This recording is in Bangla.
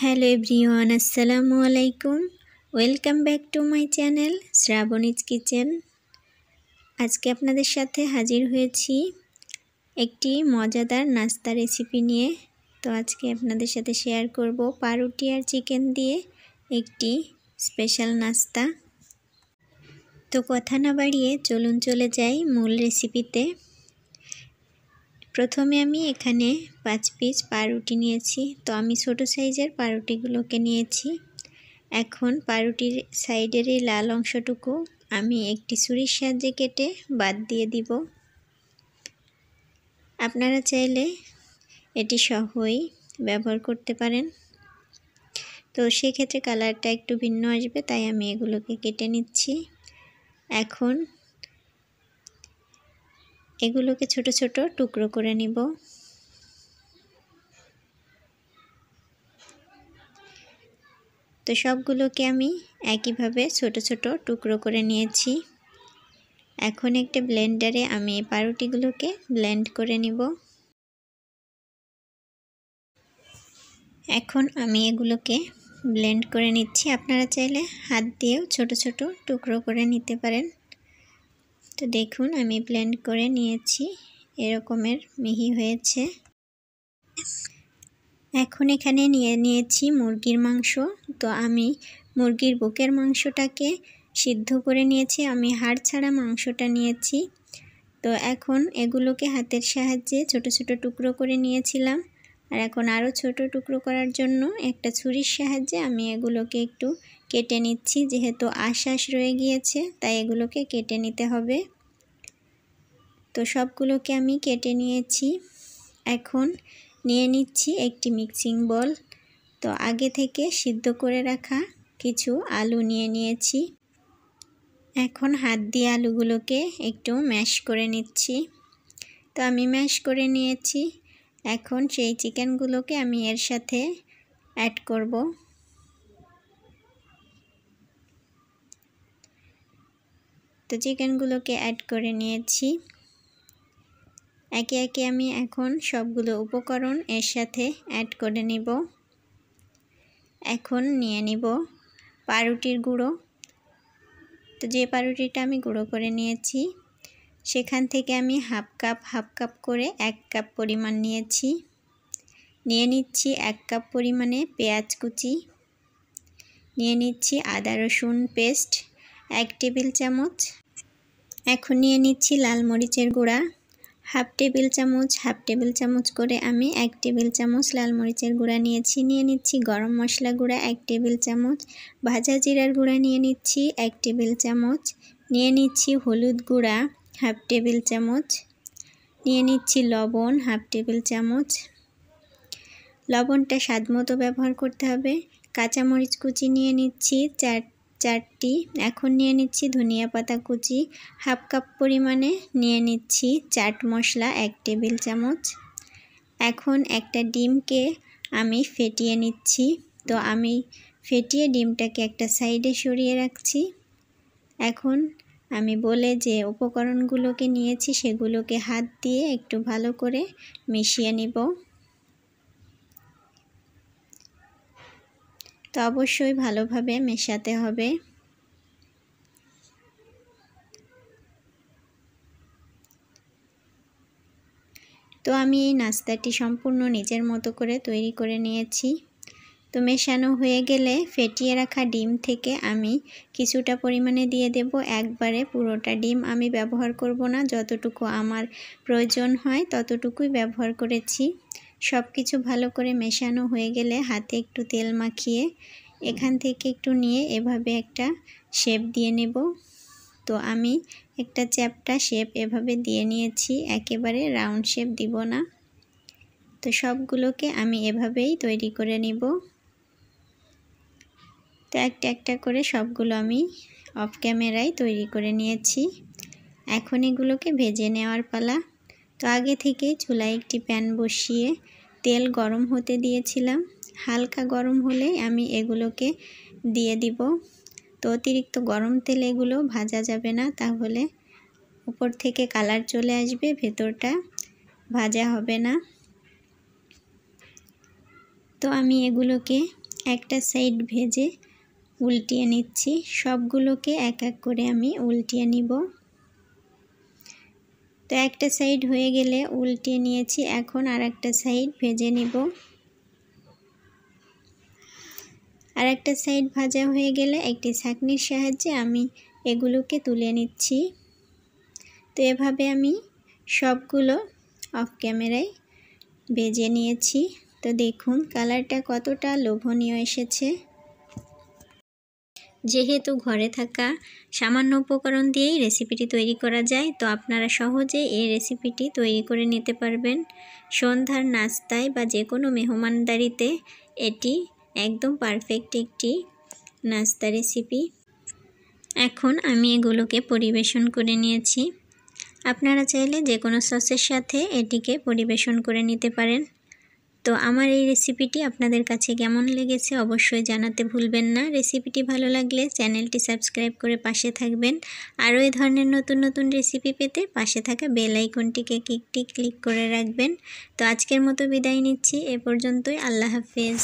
হ্যালো এভরিওয়ান, আসসালামু আলাইকুম। Welcome back to my channel Shrabani's kitchen. আজকে আপনাদের সাথে হাজির হয়েছি একটি মজাদার নাস্তা রেসিপি নিয়ে। তো আজকে আপনাদের সাথে শেয়ার করব পাউরুটি আর চিকেন দিয়ে একটি স্পেশাল নাস্তা। তো কথা না বাড়িয়ে চলুন চলে যাই মূল রেসিপিতে। প্রথমে আমি এখানে 5 পিস পাউরুটি নিয়েছি। তো আমি ছোট সাইজের পাউরুটিগুলোকে নিয়েছি। এখন পাউরুটির সাইডের এই লাল অংশটুকু আমি একটি ছুরির সাহায্যে কেটে বাদ দিয়ে দিব। আপনারা চাইলে এটি সহই ব্যবহার করতে পারেন। তো সেক্ষেত্রে কালারটা একটু ভিন্ন আসবে, তাই আমি এগুলোকে কেটে নিচ্ছি। এখন এগুলোকে ছোট ছোট টুকরো করে নিব। তো সবগুলোকে আমি একইভাবে ছোট ছোট টুকরো করে নিয়েছি। এখন একটা ব্লেন্ডারে আমি এই পাউরুটিগুলোকে ব্লেন্ড করে নিব। এখন আমি এগুলোকে ব্লেন্ড করে নিচ্ছি। আপনারা চাইলে হাত দিয়েও ছোট ছোট টুকরো করে নিতে পারেন। তো দেখুন আমি ব্লেন্ড করে নিয়েছি, এরকমের মিহি হয়েছে। এখন এখানে নিয়েছি মুরগির মাংস। তো আমি মুরগির বুকের মাংসটাকে সিদ্ধ করে নিয়েছি। আমি হাড় ছাড়া মাংসটা নিয়েছি। তো এখন এগুলোকে হাতের সাহায্যে ছোট ছোট টুকরো করে নিয়েছিলাম। আর এখন আরও ছোট টুকরো করার জন্য একটা ছুরির সাহায্যে আমি এগুলোকে একটু কেটে নিচ্ছি। যেহেতু আঁশ রয়ে গিয়েছে, তাই এগুলোকে কেটে নিতে হবে। তো সবগুলোকে আমি কেটে নিয়েছি। এখন নিয়ে নিচ্ছি একটি মিক্সিং বোল। তো আগে থেকে সিদ্ধ করে রাখা কিছু আলু নিয়ে নিয়েছি। এখন হাত দিয়ে আলুগুলোকে একটু ম্যাশ করে নিচ্ছি। তো আমি ম্যাশ করে নিয়েছি। এখন সেই চিকেনগুলোকে আমি এর সাথে অ্যাড করব। তো চিকেনগুলোকে অ্যাড করে নিয়েছি। একে একে আমি এখন সবগুলো উপকরণ এর সাথে অ্যাড করে নিব। এখন নিয়ে নিব পাউরুটির গুঁড়ো। তো যে পাউরুটিটা আমি গুঁড়ো করে নিয়েছি, সেখান থেকে আমি হাফ কাপ করে 1 কাপ পরিমাণ নিয়েছি। নিয়ে নিচ্ছি 1 কাপ পরিমাণে পেঁয়াজ কুচি। নিয়ে নিচ্ছি আদা রসুন পেস্ট 1 টেবিল চামচ। এখন নিয়ে নিচ্ছি লাল মরিচের গুঁড়া হাফ টেবিল চামচ করে আমি 1 টেবিল চামচ লাল মরিচের গুঁড়া নিয়েছি। নিয়ে নিচ্ছি গরম মশলা গুঁড়া 1 টেবিল চামচ। ভাজা জিরার গুঁড়া নিয়ে নিচ্ছি 1 টেবিল চামচ। নিয়ে নিচ্ছি হলুদ গুঁড়া হাফ টেবিল চামচ। নিয়ে নিচ্ছি লবণ হাফ টেবিল চামচ। লবণটা স্বাদমতো ব্যবহার করতে হবে। কাঁচামরিচ কুচি নিয়ে নিচ্ছি 4টি। এখন নিয়ে নিচ্ছি ধনিয়া পাতা কুচি হাফ কাপ পরিমাণে। নিয়ে নিচ্ছি চাট মশলা 1 টেবিল চামচ। এখন একটা ডিমকে আমি ফেটিয়ে নিচ্ছি। তো আমি ফেটিয়ে ডিমটাকে একটা সাইডে সরিয়ে রাখছি। এখন আমি বলে যে উপকরণগুলোকে নিয়েছি সেগুলোকে হাত দিয়ে একটু ভালো করে মিশিয়ে নিব। তো অবশ্যই ভালোভাবে মেশাতে হবে। তো আমি এই নাস্তাটি সম্পূর্ণ নিজের মতো করে তৈরি করে নিয়েছি। তো মেশানো হয়ে গেলে ফেটিয়ে রাখা ডিম থেকে আমি কিছুটা পরিমাণে দিয়ে দেব। একবারে পুরোটা ডিম আমি ব্যবহার করব না, যতটুকু আমার প্রয়োজন হয় ততটুকুই ব্যবহার করেছি। সব কিছু ভালো করে মেশানো হয়ে গেলে হাতে একটু তেল মাখিয়ে এখান থেকে একটু নিয়ে এভাবে একটা শেপ দিয়ে নেব। তো আমি একটা চ্যাপ্টা শেপ এভাবে দিয়ে নিয়েছি, একেবারে রাউন্ড শেপ দিব না। তো সবগুলোকে আমি এভাবেই তৈরি করে নিব। তো একটা করে সবগুলো আমি অফ ক্যামেরায় তৈরি করে নিয়েছি। এখন এগুলোকে ভেজে নেওয়ার পালা। তো আগে থেকেই চুলায় একটি প্যান বসিয়ে তেল গরম হতে দিয়েছিলাম। হালকা গরম হলে আমি এগুলোকে দিয়ে দিব। তো অতিরিক্ত গরম তেলে এগুলো ভাজা যাবে না, তাহলে উপর থেকে কালার চলে আসবে, ভেতরটা ভাজা হবে না। তো আমি এগুলোকে একটা সাইড ভেজে উল্টিয়ে নিচ্ছি। সবগুলোকে এক এক করে আমি উল্টিয়ে নিব। তো একটা সাইড হয়ে গেলে উল্টিয়ে নিয়েছি, এখন আর একটা সাইড ভেজে নিব। আর একটা সাইড ভাজা হয়ে গেলে একটি ছাঁকনির সাহায্যে আমি এগুলোকে তুলে নিচ্ছি। তো এভাবে আমি সবগুলো অফ ক্যামেরায় ভেজে নিয়েছি। তো দেখুন কালারটা কতটা লোভনীয় এসেছে। যেহেতু ঘরে থাকা সামান্য উপকরণ দিয়েই রেসিপিটি তৈরি করা যায়, তো আপনারা সহজে এই রেসিপিটি তৈরি করে নিতে পারবেন। সন্ধ্যার নাস্তায় বা যে কোনো মেহমানদারিতে এটি একদম পারফেক্ট একটি নাস্তা রেসিপি। এখন আমি এগুলোকে পরিবেশন করে নিয়েছি। আপনারা চাইলে যে কোনো সসের সাথে এটিকে পরিবেশন করে নিতে পারেন। তো আমার এই রেসিপিটি আপনাদের কাছে কেমন লেগেছে অবশ্যই জানাতে ভুলবেন না। রেসিপিটি ভালো লাগলে চ্যানেলটি সাবস্ক্রাইব করে পাশে থাকবেন। আরও এই ধরনের নতুন নতুন রেসিপি পেতে পাশে থাকা বেল আইকনটিকে ক্লিক করে রাখবেন। তো আজকের মতো বিদায় নিচ্ছি, এ পর্যন্তই। আল্লাহ হাফেজ।